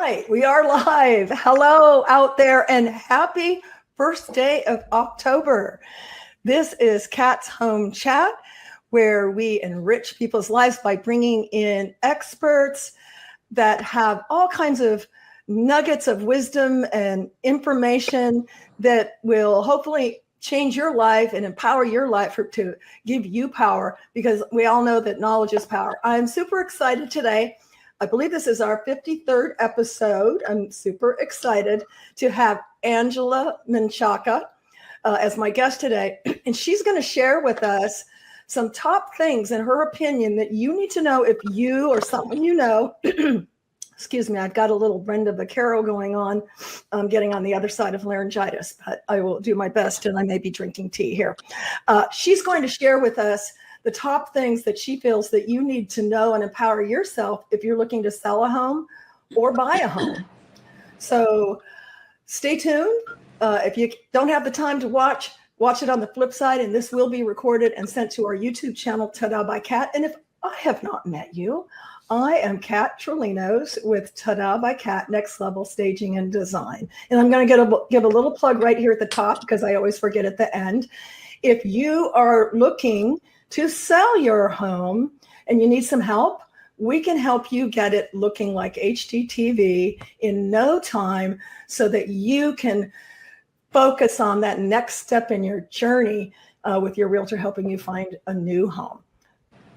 right, we are live. Hello out there and happy first day of October. This is Kat's Home Chat, where we enrich people's lives by bringing in experts that have all kinds of nuggets of wisdom and information that will hopefully change your life and empower your life to give you power, because we all know that knowledge is power. I'm super excited today. I believe this is our 53rd episode. I'm super excited to have Angela Menchaca as my guest today. And she's going to share with us some top things, in her opinion, that you need to know if you or someone you know, excuse me, I've got a little Brenda Vaccaro going on. I'm getting on the other side of laryngitis, but I will do my best, and I may be drinking tea here. She's going to share with us the top things that she feels that you need to know and empower yourself if you're looking to sell a home or buy a home. So stay tuned. If you don't have the time to watch it on the flip side, and this will be recorded and sent to our YouTube channel, Tada by Kat. And if I have not met you, I am Kat Trolinos with Tada by Kat, Next Level Staging and Design. And I'm going to give a little plug right here at the top, because I always forget at the end. If you are looking to sell your home and you need some help, we can help you get it looking like HGTV in no time, so that you can focus on that next step in your journey with your realtor helping you find a new home.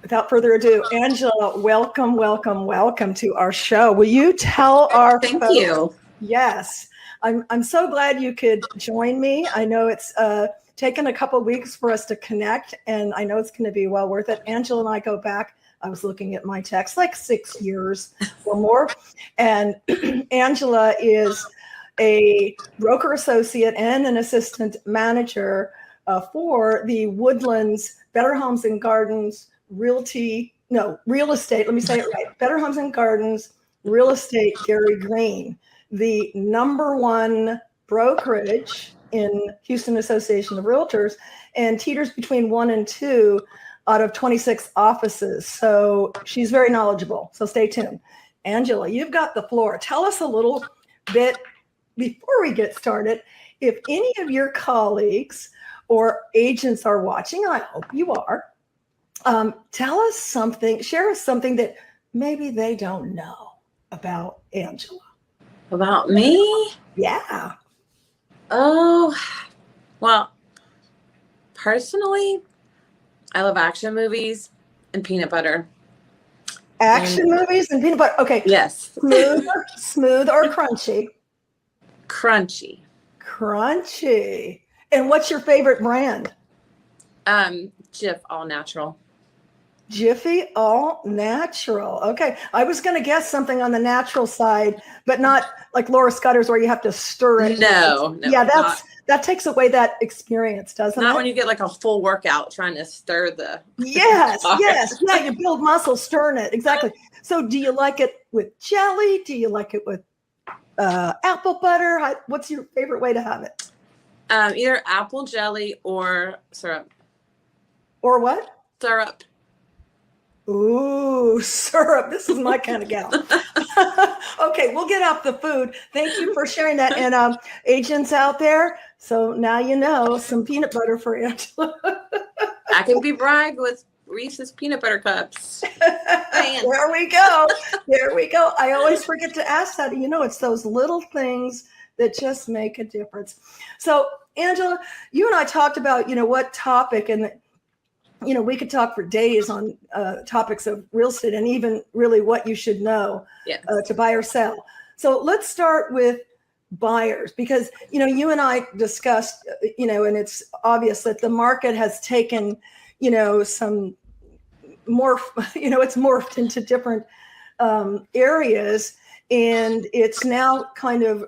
Without further ado, Angela, welcome to our show. Will you tell our Thank folks? you. Yes, I'm so glad you could join me. I know it's taken a couple of weeks for us to connect, and I know it's going to be well worth it. Angela and I go back, I was looking at my text, like 6 years or more. And Angela is a broker associate and an assistant manager for the Woodlands Better Homes and Gardens real estate. Let me say it right. Better Homes and Gardens Real Estate Gary Green, the #1 brokerage in Houston Association of Realtors, and teeters between 1 and 2 out of 26 offices. So she's very knowledgeable. So stay tuned. Angela, you've got the floor. Tell us a little bit before we get started. If any of your colleagues or agents are watching, I hope you are, tell us something, share us something that maybe they don't know about Angela. About me? Yeah. Oh, well, personally, I love action movies and peanut butter. Action movies and peanut butter. Okay. Yes. Smooth or crunchy? Crunchy. Crunchy. And what's your favorite brand? Jif All Natural. Jiffy All Natural. Okay. I was going to guess something on the natural side, but not like Laura Scudder's where you have to stir it. No. Yeah, that takes away that experience, doesn't it? Not when you get like a full workout trying to stir the. Yes. Yeah, you build muscle stirring it. Exactly. So do you like it with jelly? Do you like it with apple butter? What's your favorite way to have it? Either apple jelly or syrup. Or what? Syrup. Ooh, syrup. This is my kind of gal. Okay, we'll get off the food. Thank you for sharing that. And agents out there, so now you know, some peanut butter for Angela. I can be bribed with Reese's peanut butter cups. There we go. I always forget to ask that. It's those little things that just make a difference. So, Angela, you and I talked about, what topic, and we could talk for days on topics of real estate and even really what you should know to buy or sell. So let's start with buyers, because, you and I discussed, and it's obvious that the market has taken, some it's morphed into different areas, and it's now kind of,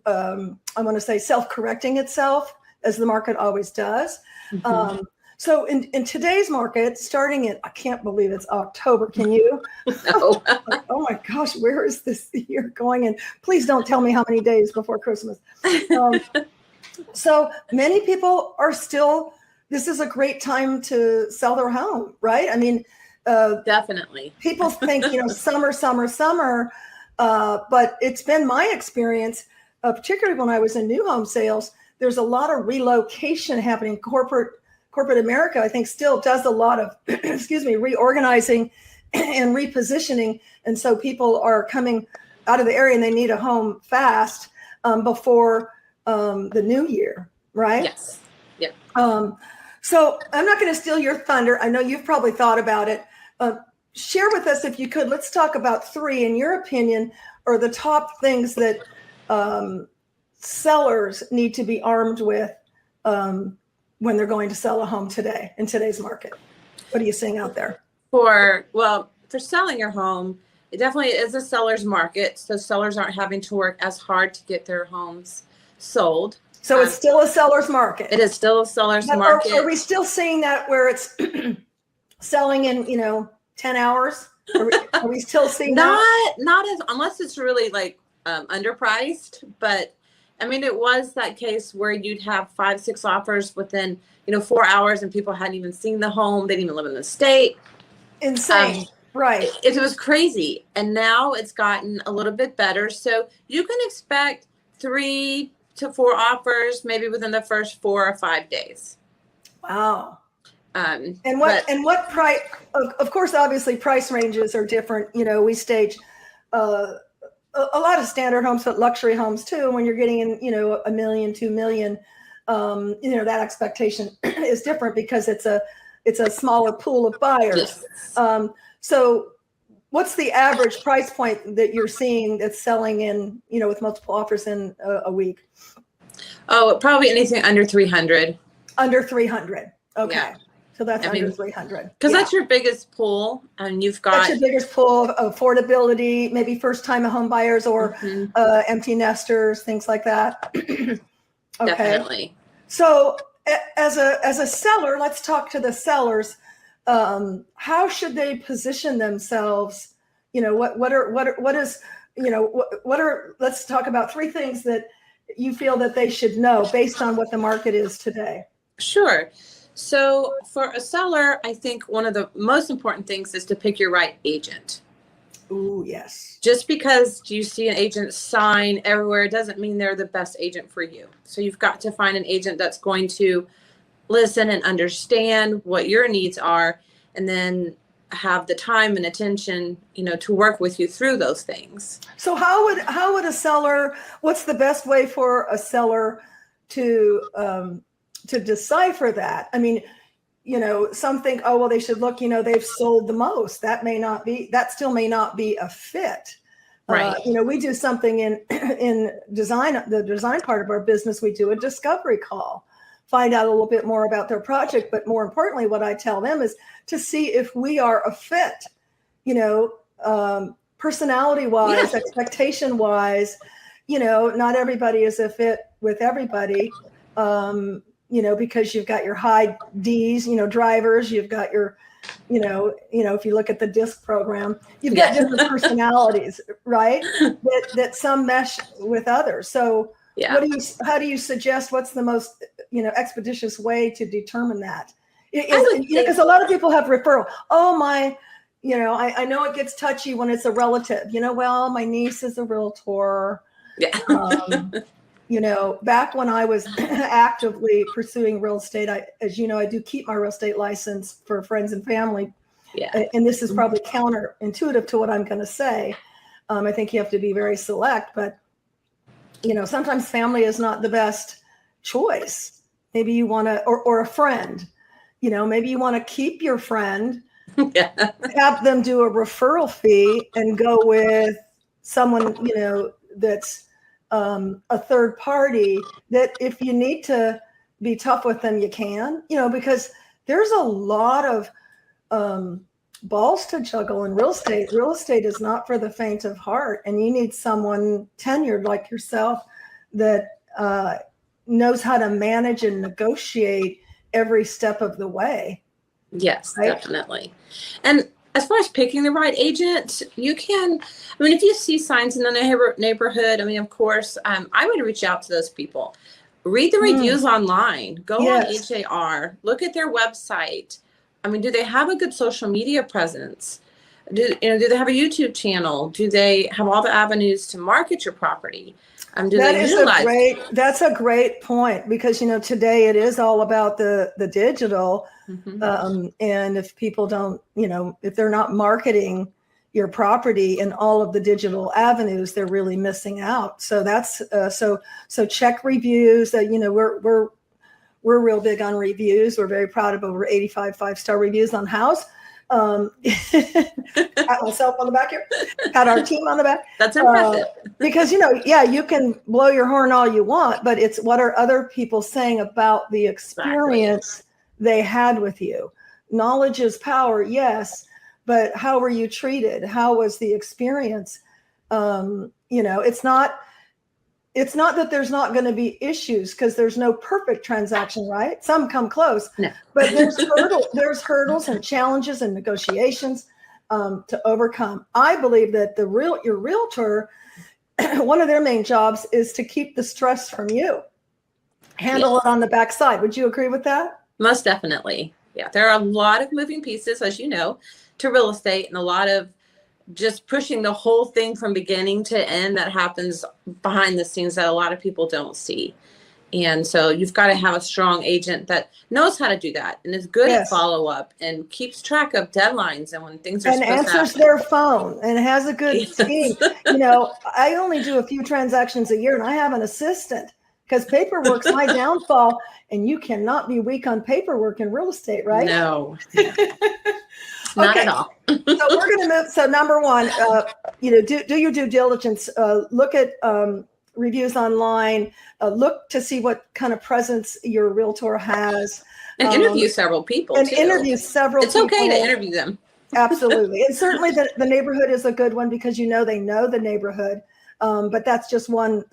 I want to say, self-correcting itself, as the market always does. Mm-hmm. So in today's market, starting in, I can't believe it's October. Can you? No. Oh my gosh, where is this year going? And please don't tell me how many days before Christmas. So many people are still, this is a great time to sell their home, right? I mean, definitely. People think, summer, But it's been my experience, particularly when I was in new home sales, there's a lot of relocation happening. Corporate America, I think, still does a lot of, excuse me, reorganizing and repositioning. And so people are coming out of the area and they need a home fast before the new year, right? Yes. Yeah. So I'm not going to steal your thunder. I know you've probably thought about it. Share with us, if you could, let's talk about 3, in your opinion, are the top things that sellers need to be armed with when they're going to sell a home today in today's market. What are you seeing out there? For selling your home, it definitely is a seller's market. So sellers aren't having to work as hard to get their homes sold. So it's still a seller's market. It is still a seller's market. Are we still seeing that where it's selling in, 10 hours? Are we still seeing that? Not as, unless it's really like underpriced, but I mean, it was that case where you'd have 5, 6 offers within, 4 hours and people hadn't even seen the home. They didn't even live in the state. Insane. Right. It was crazy. And now it's gotten a little bit better. So you can expect 3 to 4 offers, maybe within the first 4 or 5 days. Wow. And what price, of course, obviously price ranges are different. We stage a lot of standard homes, but luxury homes too. When you're getting in, $1 million, $2 million, that expectation is different because it's a smaller pool of buyers. Yes. So what's the average price point that you're seeing that's selling in, with multiple offers in a week? Oh, probably anything under 300. Under 300. Okay. Yeah. So that's under 300. Because that's your biggest pool, and you've got that's your biggest pool of affordability, maybe first-time home buyers or empty nesters, things like that. Okay. Definitely. So, as a seller, let's talk to the sellers. How should they position themselves? Let's talk about 3 things that you feel that they should know based on what the market is today. Sure. So for a seller, I think one of the most important things is to pick your right agent. Ooh, yes. Just because you see an agent sign everywhere doesn't mean they're the best agent for you. So you've got to find an agent that's going to listen and understand what your needs are, and then have the time and attention, to work with you through those things. So how would a seller, what's the best way for a seller to decipher that? I mean, some think, oh, well, they should look, they've sold the most. That still may not be a fit. Right. We do something in design, the design part of our business, we do a discovery call, find out a little bit more about their project. But more importantly, what I tell them is to see if we are a fit, personality wise, expectation wise. Not everybody is a fit with everybody. Because you've got your high D's, drivers, you've got your, if you look at the DISC program, you've got different personalities, right? That some mesh with others. So how do you suggest, what's the most, expeditious way to determine that? Because a lot of people have referral. Oh, my, I know it gets touchy when it's a relative, well, my niece is a realtor. Yeah. Back when I was actively pursuing real estate, as you know, I do keep my real estate license for friends and family. Yeah. And this is probably counterintuitive to what I'm going to say. I think you have to be very select, but, sometimes family is not the best choice. Maybe you want to, or a friend, maybe you want to keep your friend, have them do a referral fee and go with someone, that's a third party, that if you need to be tough with them, you can, because there's a lot of balls to juggle in real estate. Real estate is not for the faint of heart, and you need someone tenured like yourself that knows how to manage and negotiate every step of the way. Yes, right? Definitely. And as far as picking the right agent, if you see signs in the neighborhood, of course, I would reach out to those people. Read the reviews online. Go on HAR. Look at their website. Do they have a good social media presence? Do they have a YouTube channel? Do they have all the avenues to market your property? Do That they is utilize? that's a great point, because today it is all about the digital. And if people don't, if they're not marketing your property in all of the digital avenues, they're really missing out. So that's so check reviews. We're real big on reviews. We're very proud of over 85 5-star reviews on house. Pat myself on the back here, pat our team on the back. That's impressive. Because you can blow your horn all you want, but it's what are other people saying about the experience they had with you. Knowledge is power, yes, but how were you treated? How was the experience? It's not that there's not going to be issues, because there's no perfect transaction, right? Some come close, no. But there's hurdles and challenges and negotiations to overcome. I believe that your realtor, one of their main jobs is to keep the stress from you. Handle it on the backside. Would you agree with that? Most definitely. Yeah, there are a lot of moving pieces, as you know, to real estate, and a lot of just pushing the whole thing from beginning to end that happens behind the scenes that a lot of people don't see. And so you've got to have a strong agent that knows how to do that and is good at follow up and keeps track of deadlines and when things are and answers their phone and has a good team. I only do a few transactions a year, and I have an assistant, because paperwork's my downfall, and you cannot be weak on paperwork in real estate, right? No. Not at all. So we're going to move. So number one, do your due diligence. Look at reviews online. Look to see what kind of presence your realtor has. And interview several people. And interview several people. It's okay to interview them. Absolutely. And certainly the neighborhood is a good one, because they know the neighborhood. But that's just one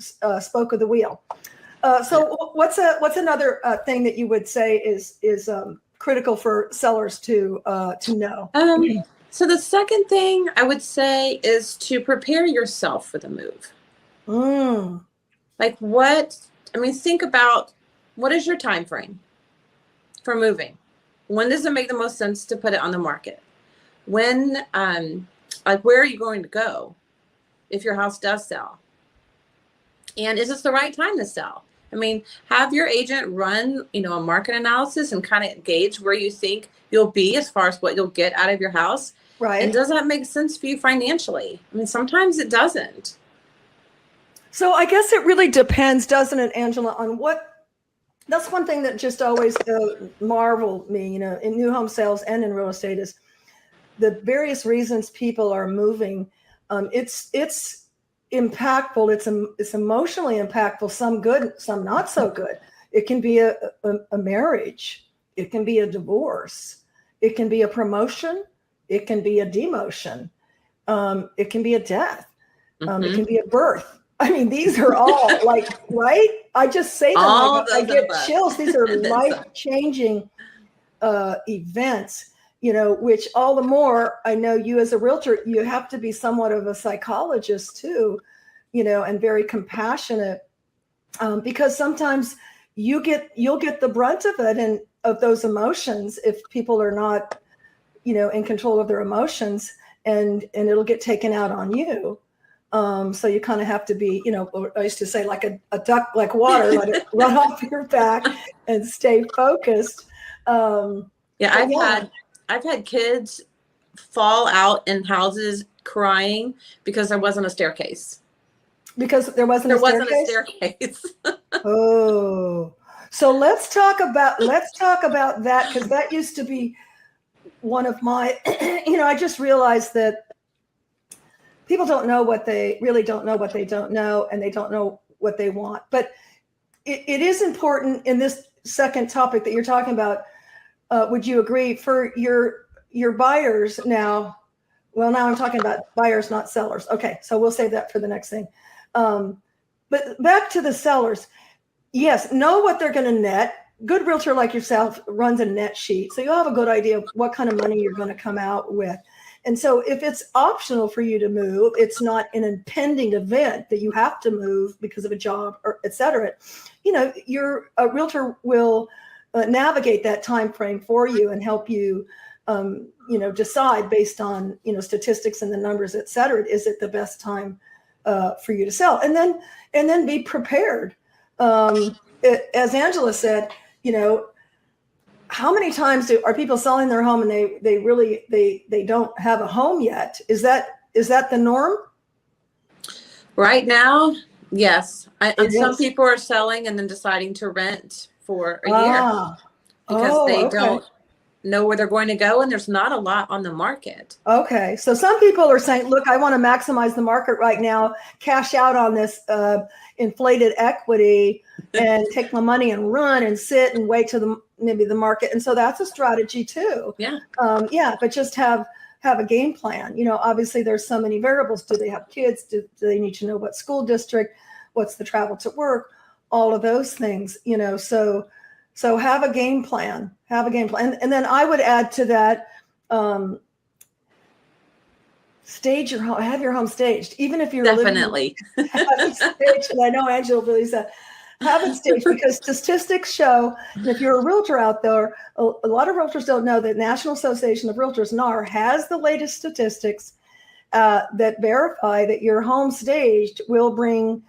spoke of the wheel. So what's another thing that you would say is critical for sellers to know? So the second thing I would say is to prepare yourself for the move. Like think about, what is your time frame for moving? When does it make the most sense to put it on the market? When, where are you going to go if your house does sell? And is this the right time to sell? Have your agent run, a market analysis and kind of gauge where you think you'll be as far as what you'll get out of your house. Right. And does that make sense for you financially? Sometimes it doesn't. So I guess it really depends, doesn't it, Angela, on that's one thing that just always marveled me, in new home sales and in real estate, is the various reasons people are moving. It's impactful. It's emotionally impactful. Some good, some not so good. It can be a marriage. It can be a divorce. It can be a promotion. It can be a demotion. It can be a death. It can be a birth. These are all right? I just say them. I get chills. These are life-changing events, which all the more, I know you as a realtor, you have to be somewhat of a psychologist too, and very compassionate, because sometimes you'll get the brunt of it and of those emotions if people are not, in control of their emotions, and it'll get taken out on you. So you kind of have to be, I used to say, like a duck, like water, let it run off your back and stay focused. I've had kids fall out in houses crying because there wasn't a staircase. Because there wasn't a staircase. Oh, so let's talk about that, because that used to be one of my, I just realized that people don't know what they really don't know what they don't know, and they don't know what they want. But it is important in this second topic that you're talking about. Would you agree, for your buyers now? Well, now I'm talking about buyers, not sellers. Okay, so we'll save that for the next thing. But back to the sellers. Yes, know what they're going to net. Good realtor like yourself runs a net sheet, so you'll have a good idea of what kind of money you're going to come out with. And so if it's optional for you to move, it's not an impending event that you have to move because of a job or et cetera. A realtor will navigate that time frame for you and help you decide based on, statistics and the numbers, et cetera, is it the best time for you to sell? And then be prepared. As Angela said, how many times are people selling their home and they don't have a home yet? Is that the norm? Right now, yes. And some is. people are selling and then deciding to rent for a year because they don't know where they're going to go, and there's not a lot on the market. Okay. So some people are saying, look, I want to maximize the market right now, cash out on this inflated equity and take my money and run and sit and wait till maybe the market. And so that's a strategy too. Yeah. But just have a game plan. Obviously there's so many variables. Do they have kids? Do they need to know what school district? What's the travel to work? All of those things, so have a game plan, And then I would add to that, stage your home, have your home staged, even if you're definitely have it staged. And I know Angela believes that. Have it staged because statistics show, and if you're a realtor out there, a lot of realtors don't know that National Association of Realtors, NAR, has the latest statistics that verify that your home staged will bring,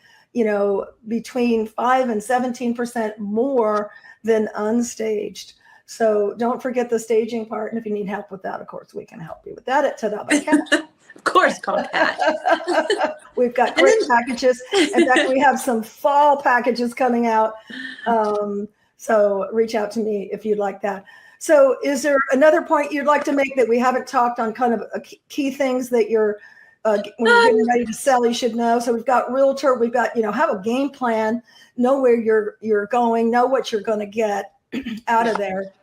between 5 and 17% more than unstaged. So don't forget the staging part. And if you need help with that, of course, we can help you with that at Tada by Cat. Of course, call Cat. We've got great packages. In fact, we have some fall packages coming out. So reach out to me if you'd like that. So is there another point you'd like to make that we haven't talked on, kind of key things that you're when you're getting ready to sell, you should know? So we've got realtor, we've got, have a game plan, know where you're going, know what you're going to get out of there.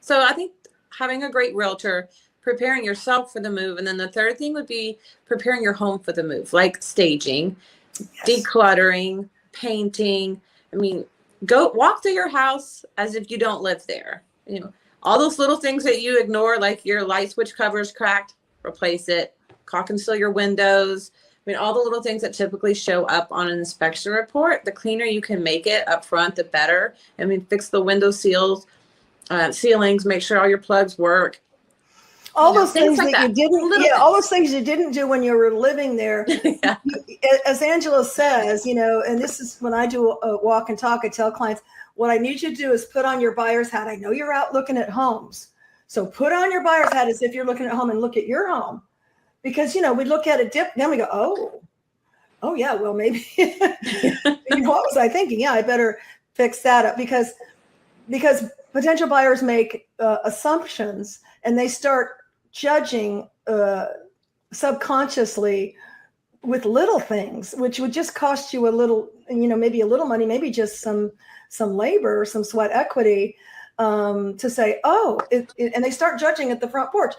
So I think having a great realtor, preparing yourself for the move. And then the third thing would be preparing your home for the move, like staging, decluttering, painting. I mean, go walk through your house as if you don't live there. All those little things that you ignore, like your light switch cover's cracked, replace it. Caulk and seal your windows. I mean, all the little things that typically show up on an inspection report, the cleaner you can make it up front, the better. I mean, fix the window seals, ceilings, make sure all your plugs work. All those things like that you didn't, all those things you didn't do when you were living there. As Angela says, and this is when I do a walk and talk, I tell clients, what I need you to do is put on your buyer's hat. I know you're out looking at homes. So put on your buyer's hat as if you're looking at home and look at your home. Because, we look at it, then we go, oh yeah, well, maybe, what was I thinking? Yeah, I better fix that up because potential buyers make assumptions and they start judging subconsciously with little things, which would just cost you a little, maybe a little money, maybe just some labor, some sweat equity to say, and they start judging at the front porch.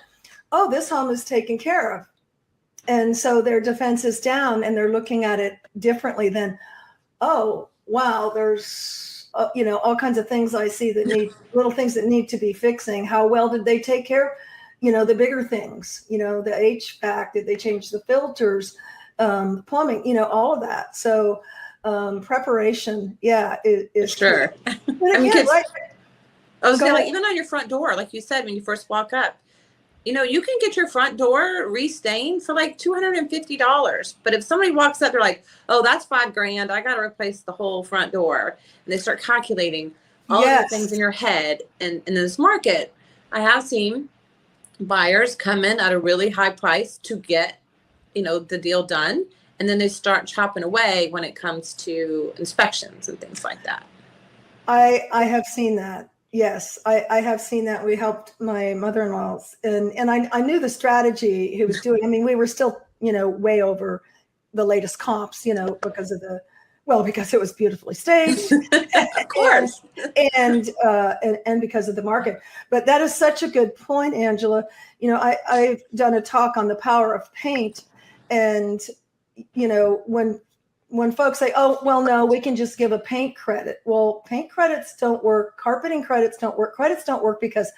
Oh, this home is taken care of. And so their defense is down and they're looking at it differently than, oh, wow, there's, all kinds of things I see that little things that need to be fixing. How well did they take care of, the bigger things, the HVAC, did they change the filters, plumbing, all of that. So preparation, is sure. Again, right? I was saying, like, even on your front door, like you said, when you first walk up, you can get your front door restained for like $250. But if somebody walks up, they're like, oh, that's $5,000. I got to replace the whole front door. And they start calculating all of the things in your head. And in this market, I have seen buyers come in at a really high price to get, the deal done. And then they start chopping away when it comes to inspections and things like that. I have seen that. Yes, I have seen that. We helped my mother-in-law and I knew the strategy he was doing. I mean, we were still, way over the latest comps, because it was beautifully staged. Of course. And because of the market. But that is such a good point, Angela. I've done a talk on the power of paint and, when folks say, oh, well, no, we can just give a paint credit. Well, paint credits don't work. Carpeting credits don't work. Credits don't work because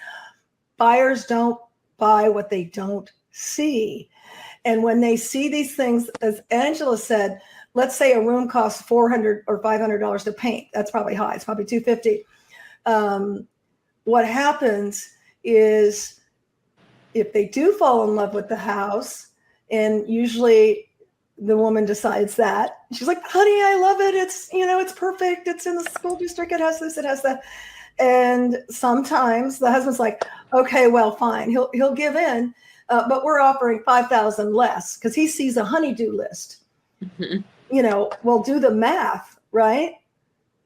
buyers don't buy what they don't see. And when they see these things, as Angela said, let's say a room costs $400 or $500 to paint. That's probably high. It's probably $250. What happens is if they do fall in love with the house, and usually the woman decides that, she's like, honey, I love it. It's, it's perfect. It's in the school district. It has this, it has that. And sometimes the husband's like, okay, well, fine. He'll give in, but we're offering 5,000 less because he sees a honeydew list. Well, do the math, right?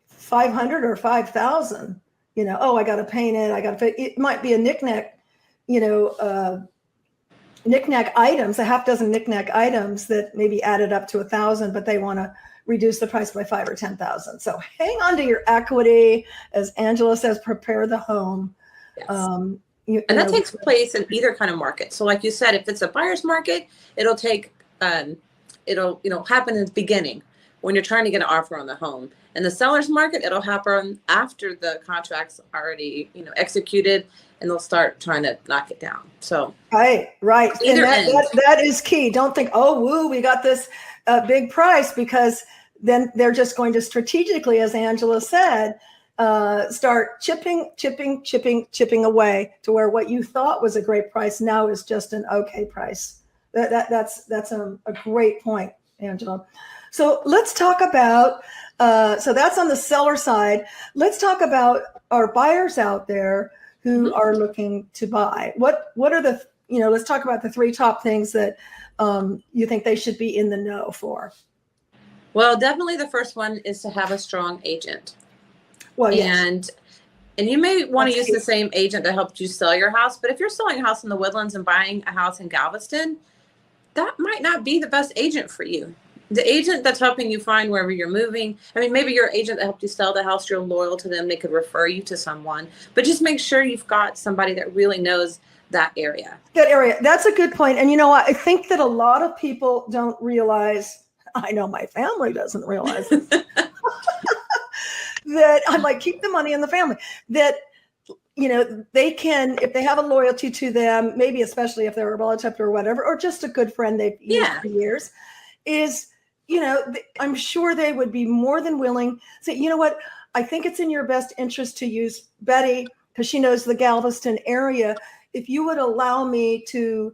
500 or 5,000. I got to paint it. It might be a knickknack, knickknack items, a half dozen knickknack items that maybe added up to 1,000, but they want to reduce the price by 5 or 10,000. So hang on to your equity, as Angela says, prepare the home. Yes. And that takes place in either kind of market. So like you said, if it's a buyer's market, it'll take, it'll happen in the beginning when you're trying to get an offer on the home. In the seller's market, it'll happen after the contract's already, executed, and they'll start trying to knock it down. So right. And that is key. Don't think, oh, woo, we got this big price, because then they're just going to strategically, as Angela said, start chipping away to where what you thought was a great price now is just an okay price. That's a great point, Angela. So let's talk about, so that's on the seller side. Let's talk about our buyers out there who are looking to buy. What are the, let's talk about the 3 top things that you think they should be in the know for. Well, definitely the first one is to have a strong agent. Well, yes. And you may want to use the same agent that helped you sell your house, but if you're selling a house in the Woodlands and buying a house in Galveston, that might not be the best agent for you. The agent that's helping you find wherever you're moving, maybe your agent that helped you sell the house, you're loyal to them, they could refer you to someone, but just make sure you've got somebody that really knows that area. That's a good point. And I think that a lot of people don't realize, I know my family doesn't realize this, that I'm like, keep the money in the family, that, they can, if they have a loyalty to them, maybe especially if they're a relative or whatever, or just a good friend they've used for years, is, I'm sure they would be more than willing to say, you know what, I think it's in your best interest to use Betty because she knows the Galveston area. If you would allow me to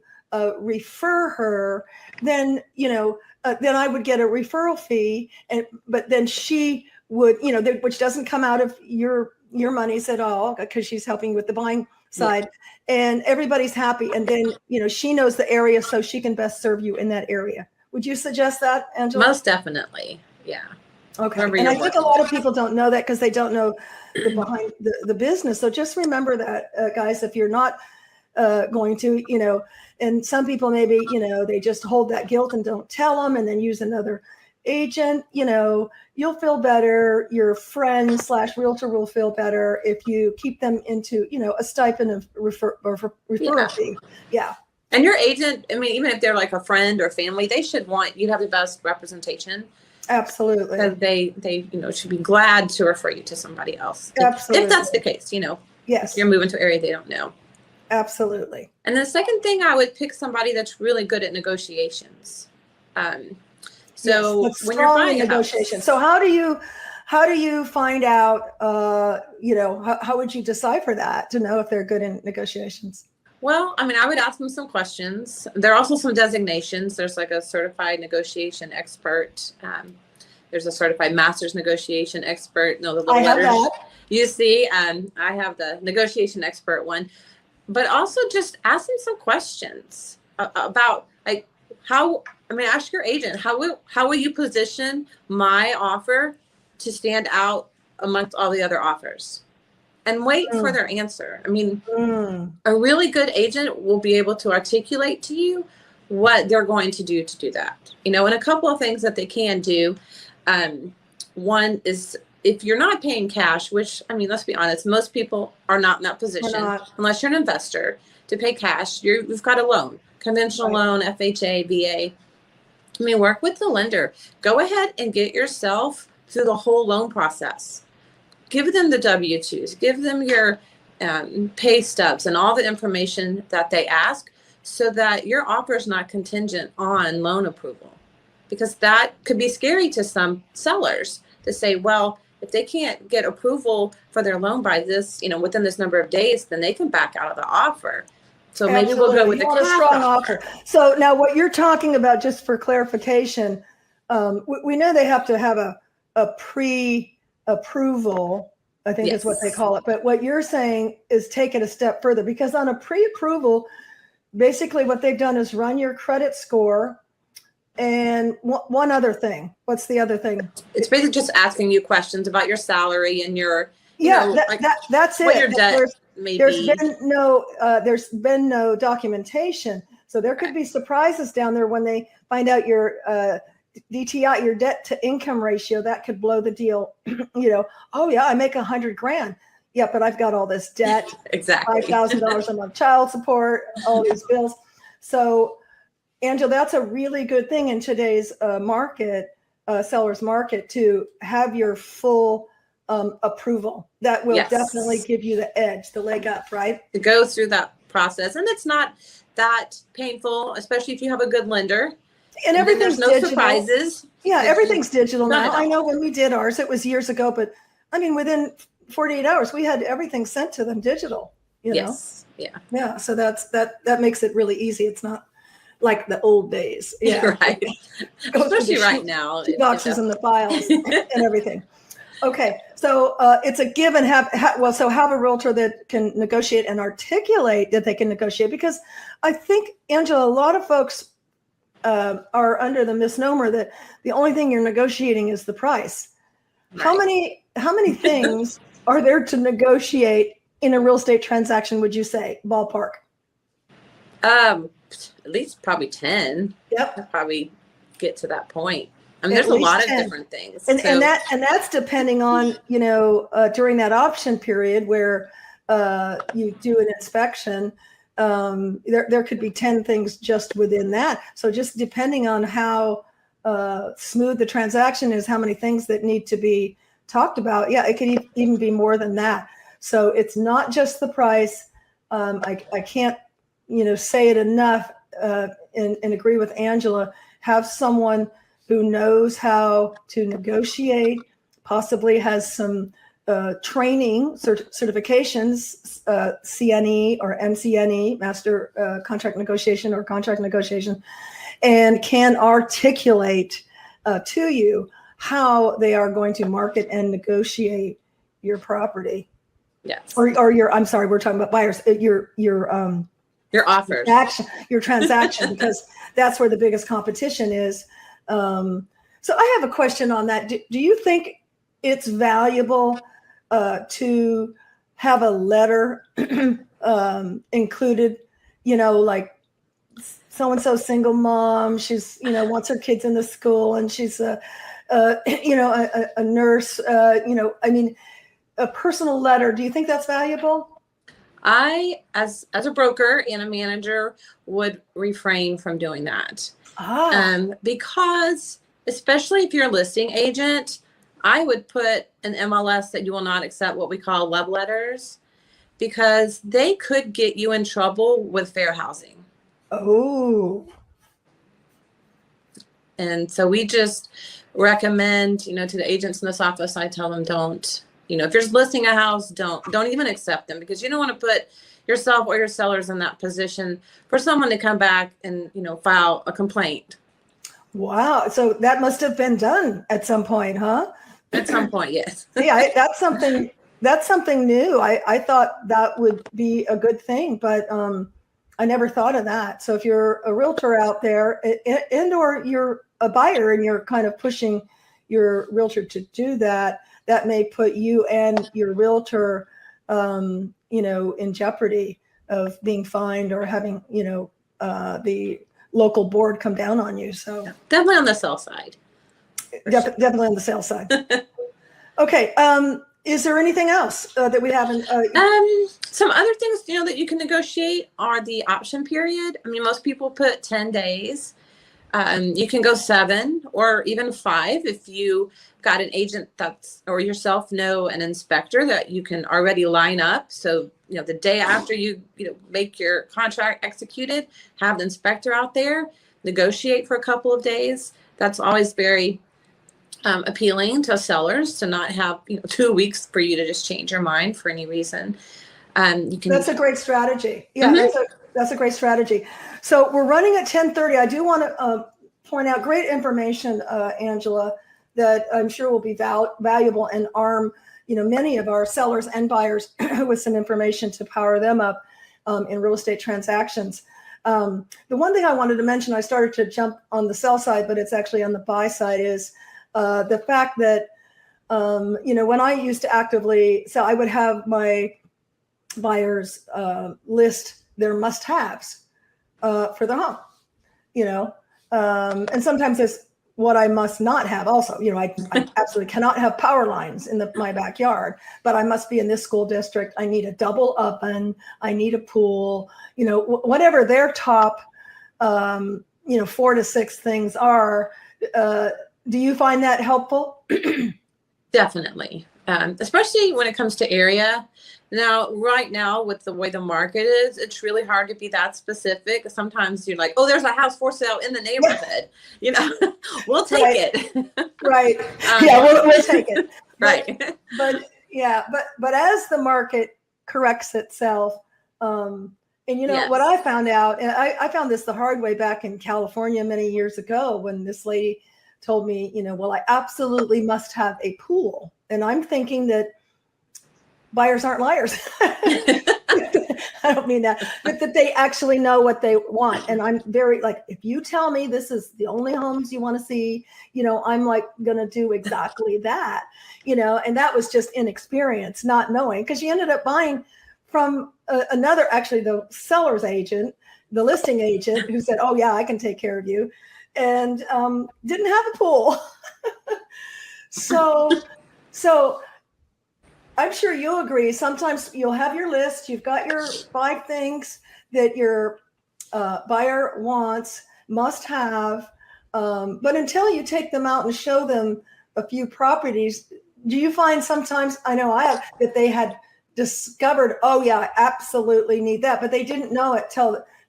refer her, then, then I would get a referral fee, but then she would, which doesn't come out of your monies at all because she's helping with the buying side, and everybody's happy. And then, she knows the area, so she can best serve you in that area. Would you suggest that, Angela? Most definitely. Yeah. Okay. And I think a lot of people don't know that because they don't know behind the business. So just remember that, guys, if you're not going to, and some people maybe, they just hold that guilt and don't tell them and then use another agent, you'll feel better. Your friend / realtor will feel better if you keep them into, a stipend of referral fee. Yeah. And your agent, even if they're like a friend or family, they should want you to have the best representation. Absolutely. Because they should be glad to refer you to somebody else. Absolutely. If that's the case, yes. If you're moving to an area they don't know. Absolutely. And the second thing, I would pick somebody that's really good at negotiations. So when you're buying negotiations. So how do you find out, how would you decipher that to know if they're good in negotiations? Well, I would ask them some questions. There are also some designations. There's like a certified negotiation expert. There's a certified master's negotiation expert. No, the little letters. That. You see, I have the negotiation expert one. But also just ask them some questions about like how. Ask your agent how will you position my offer to stand out amongst all the other offers, and wait for their answer. A really good agent will be able to articulate to you what they're going to do that. And a couple of things that they can do. One is if you're not paying cash, which, let's be honest, most people are not in that position unless you're an investor to pay cash. You've got a loan, conventional loan, FHA, VA. Work with the lender. Go ahead and get yourself through the whole loan process. Give them the W-2s, give them your pay stubs and all the information that they ask so that your offer is not contingent on loan approval. Because that could be scary to some sellers to say, well, if they can't get approval for their loan by this, within this number of days, then they can back out of the offer. So maybe we'll go with You the want a cash strong offer. offer. So now what you're talking about, just for clarification, we know they have to have a pre-approval, I think is what they Yes. call it. But what you're saying is take it a step further, because on a pre-approval, basically what they've done is run your credit score and one other thing. What's the other thing? It's basically just asking you questions about your salary and your, that's what it. your debt may There's be. there's been no documentation, so there could be surprises down there when they find out your DTI, your debt to income ratio. That could blow the deal. Oh yeah, I make $100,000. Yeah, but I've got all this debt. Exactly. $5,000 a month child support, all these bills. So, Angela, that's a really good thing in today's seller's market, to have your full approval. That will definitely give you the edge, the leg up, right? To go through that process. And it's not that painful, especially if you have a good lender. And everything's there's no digital. Surprises. Yeah, everything's digital now. I know when we did ours, it was years ago, but I mean, within 48 hours, we had everything sent to them digital, Yes. Yeah. Yeah. So that makes it really easy. It's not like the old days. Yeah. Right. Especially right now. Boxes and the files and everything. Okay. So it's a give and have a realtor that can negotiate and articulate that they can negotiate, because I think, Angela, a lot of folks are under the misnomer that the only thing you're negotiating is the price. Right. How many things are there to negotiate in a real estate transaction, would you say, ballpark? At least probably 10. Yep. I'll probably get to that point. I mean, there's a lot 10. Of different things. And that's depending on, during that option period where you do an inspection, there could be 10 things just within that. So just depending on how smooth the transaction is, how many things that need to be talked about. Yeah, it could even be more than that. So it's not just the price. I can't, say it enough and agree with Angela. Have someone who knows how to negotiate, possibly has some training certifications, CNE or MCNE, Master Contract Negotiation or Contract Negotiation, and can articulate to you how they are going to market and negotiate your property. Yes. Or your, I'm sorry, we're talking about buyers, your offers, your transaction, because that's where the biggest competition is. So I have a question on that. Do you think it's valuable to have a letter included, like so-and-so single mom, she's, wants her kids in the school, and she's a nurse, a personal letter. Do you think that's valuable? I, as a broker and a manager, would refrain from doing that. Because especially if you're a listing agent, I would put an MLS that you will not accept what we call love letters, because they could get you in trouble with fair housing. Oh. And so we just recommend, to the agents in this office, I tell them don't, if you're listing a house, don't even accept them, because you don't want to put yourself or your sellers in that position for someone to come back and, file a complaint. Wow. So that must have been done at some point, huh? At some point, yes. Yeah, that's something new. I thought that would be a good thing, but I never thought of that. So if you're a realtor out there and or you're a buyer and you're kind of pushing your realtor to do that, that may put you and your realtor, in jeopardy of being fined or having, the local board come down on you. So definitely on the sell side. Definitely on the sales side. Okay. Is there anything else that we haven't? Some other things, that you can negotiate are the option period. I mean, most people put 10 days. You can go 7 or even 5 if you got an agent or yourself know an inspector that you can already line up. So, the day after you make your contract executed, have the inspector out there, negotiate for a couple of days. That's always very appealing to sellers, to not have 2 weeks for you to just change your mind for any reason. That's a great strategy. Yeah, That's a great strategy. So we're running at 10:30. I do want to point out great information, Angela, that I'm sure will be valuable and arm, many of our sellers and buyers with some information to power them up in real estate transactions. The one thing I wanted to mention, I started to jump on the sell side, but it's actually on the buy side, is the fact that, when I used to actively sell, I would have my buyers list their must-haves for their home, and sometimes it's what I must not have also. I absolutely cannot have power lines in my backyard, but I must be in this school district. I need a double oven. I need a pool, whatever their top, 4 to 6 things are. Do you find that helpful? Definitely. Especially when it comes to area. Now, right now, with the way the market is, it's really hard to be that specific. Sometimes you're like, oh, there's a house for sale in the neighborhood. We'll take it. Right. We'll take it. Right. But as the market corrects itself, and Yes. what I found out, and I found this the hard way back in California many years ago, when this lady told me, well, I absolutely must have a pool. And I'm thinking that buyers aren't liars. I don't mean that, but that they actually know what they want. And I'm very if you tell me this is the only homes you want to see, I'm going to do exactly that, and that was just inexperience, not knowing, because you ended up buying from actually the seller's agent, the listing agent, who said, oh yeah, I can take care of you. And didn't have a pool. So I'm sure you'll agree. Sometimes you'll have your list. You've got your 5 things that your buyer wants, must have. But until you take them out and show them a few properties, do you find sometimes, I know I have, that they had discovered, oh yeah, I absolutely need that, but they didn't know it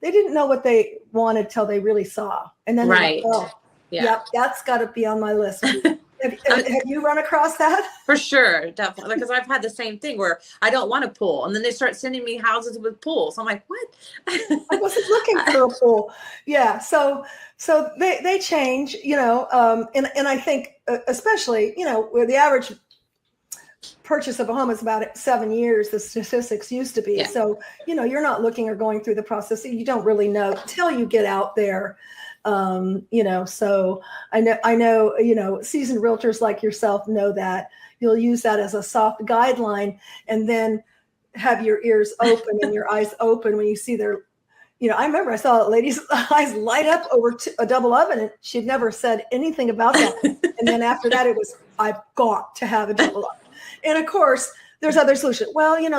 they didn't know what they wanted till they really saw. And then right. They're like, oh, yeah, that's got to be on my list. Have you run across that? For sure, definitely. Because I've had the same thing where I don't want a pool, and then they start sending me houses with pools. I'm like, what? I wasn't looking for a pool. Yeah, so they change, and I think especially, where the average purchase of a home is about 7 years, the statistics used to be. Yeah. So, you're not looking or going through the process. You don't really know till you get out there. So I know, seasoned realtors like yourself know that you'll use that as a soft guideline, and then have your ears open and your eyes open when you see their, I remember I saw a lady's eyes light up over a double oven, and she'd never said anything about that. And then after that, it was, I've got to have a double oven. And of course, there's other solutions. Well, you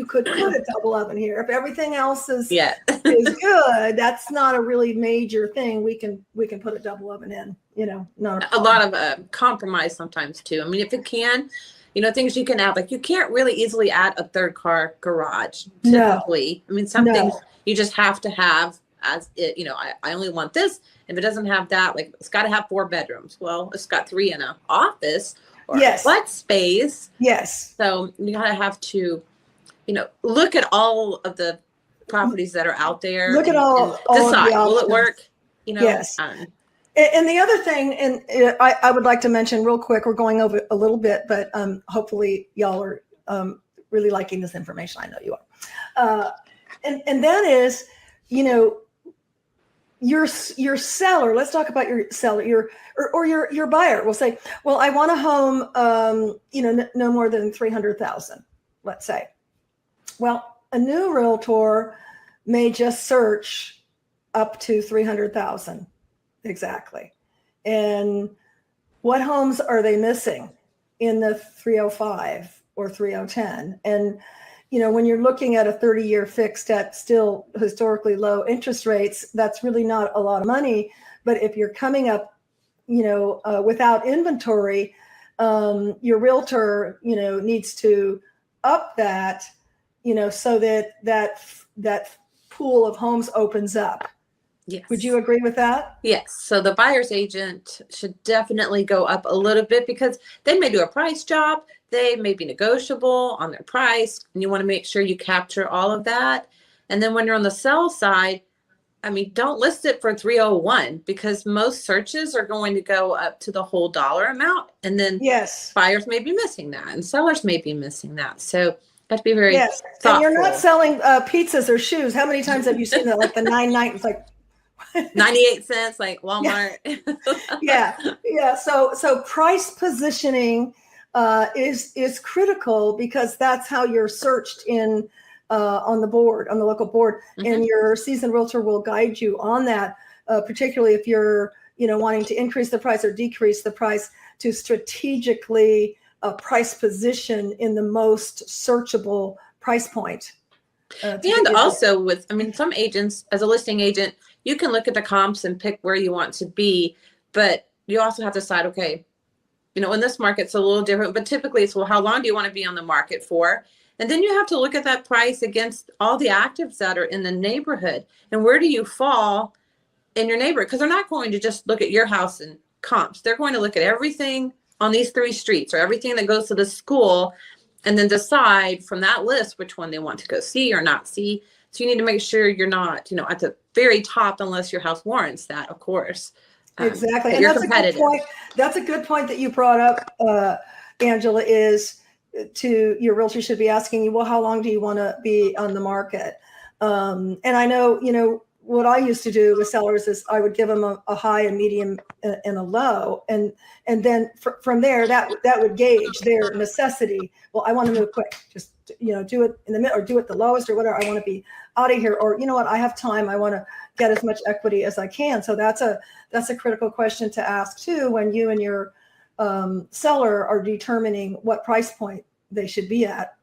could put a double oven here. If everything else is good, that's not a really major thing. We can put a double oven in, not a lot of compromise sometimes too. I mean, if it can, things you can add, like you can't really easily add a 3rd car garage typically. No. I mean, some things you just have to have as it, I only want this. If it doesn't have that, like it's got to have 4 bedrooms. Well, it's got 3 in an office. Yes. Flat space. Yes. So you gotta have to, look at all of the properties that are out there. Look at all decide, will it work? Yes. And the other thing, and I would like to mention real quick, we're going over a little bit, but hopefully y'all are really liking this information. I know you are. And that is, your seller, let's talk about your seller, your buyer will say, well, I want a home, no more than 300,000, let's say. Well, a new realtor may just search up to 300,000. Exactly. And what homes are they missing in the 305 or 3010? And when you're looking at a 30-year fixed at still historically low interest rates, that's really not a lot of money. But if you're coming up, without inventory, your realtor, needs to up that, so that pool of homes opens up. Yes. Would you agree with that? Yes. So the buyer's agent should definitely go up a little bit, because they may do a price job. They may be negotiable on their price, and you want to make sure you capture all of that. And then when you're on the sell side, I mean, don't list it for 301 because most searches are going to go up to the whole dollar amount. And then Yes. buyers may be missing that and sellers may be missing that. So you have to be very Yes. thoughtful. And you're not selling pizzas or shoes. How many times have you seen that? Like the 9.9, it's like 98 cents, like Walmart. Yeah. Yeah. So price positioning is critical because that's how you're searched in on the board, on the local board, and your seasoned realtor will guide you on that, particularly if you're, wanting to increase the price or decrease the price, to strategically price position in the most searchable price point. And also some agents, as a listing agent, you can look at the comps and pick where you want to be, but you also have to decide, okay, in this market, it's a little different, but typically it's, well, how long do you want to be on the market for? And then you have to look at that price against all the actives that are in the neighborhood. And where do you fall in your neighborhood? Because they're not going to just look at your house and comps. They're going to look at everything on these 3 streets or everything that goes to the school and then decide from that list which one they want to go see or not see. So you need to make sure you're not, at the very top unless your house warrants that, of course. Exactly. And that's competitive. A good point. That's a good point that you brought up, Angela, is to your realtor should be asking you, well, how long do you want to be on the market? And I know, what I used to do with sellers is I would give them a high, a medium, and a low. And then from there, that would gauge their necessity. Well, I want to move quick. Just, do it in the middle or do it the lowest or whatever. I want to be out of here. Or, you know what, I have time. I want to get as much equity as I can. So that's a critical question to ask too, when you and your seller are determining what price point they should be at.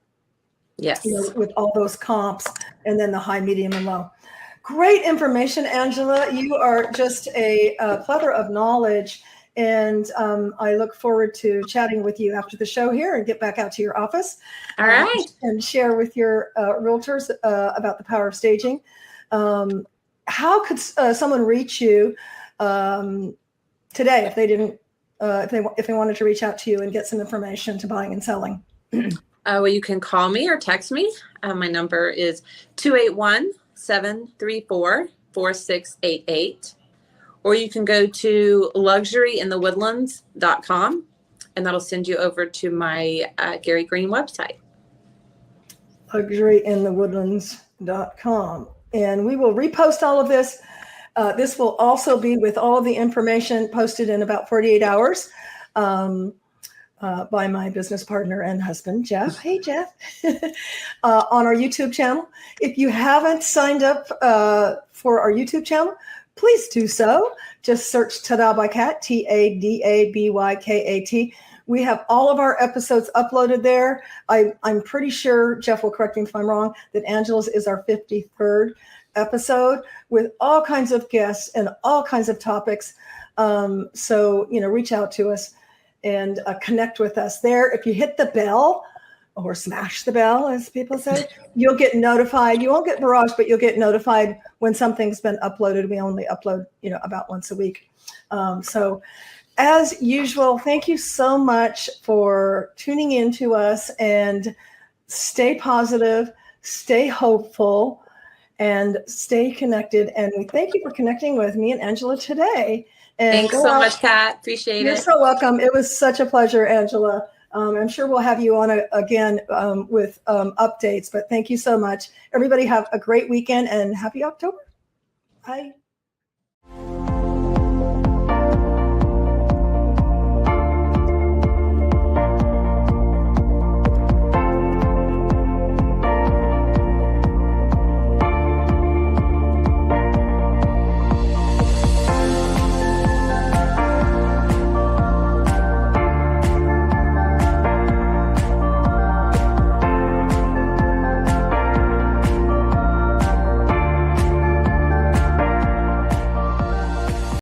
Yes. With all those comps and then the high, medium, and low. Great information, Angela. You are just a plethora of knowledge, and I look forward to chatting with you after the show here and get back out to your office. All right. And share with your realtors about the power of staging. How could someone reach you today if they didn't, if they wanted to reach out to you and get some information to buying and selling? Well, you can call me or text me. My number is 281-734-4688. Or you can go to luxuryinthewoodlands.com and that'll send you over to my Gary Green website. Luxuryinthewoodlands.com. And we will repost all of this. This will also be with all of the information posted in about 48 hours by my business partner and husband, Jeff. Hey, Jeff. On our YouTube channel. If you haven't signed up for our YouTube channel, please do so. Just search Tada by Kat, TADABYKAT. We have all of our episodes uploaded there. I'm pretty sure, Jeff will correct me if I'm wrong, that Angela's is our 53rd episode with all kinds of guests and all kinds of topics. So, reach out to us and connect with us there. If you hit the bell or smash the bell, as people say, you'll get notified. You won't get barraged, but you'll get notified when something's been uploaded. We only upload, about once a week. So as usual, thank you so much for tuning in to us, and stay positive, stay hopeful, and stay connected. And we thank you for connecting with me and Angela today. And thanks so much, Kat. Appreciate it. You're so welcome. It was such a pleasure, Angela. I'm sure we'll have you on again with updates, but thank you so much. Everybody have a great weekend and happy October. Bye.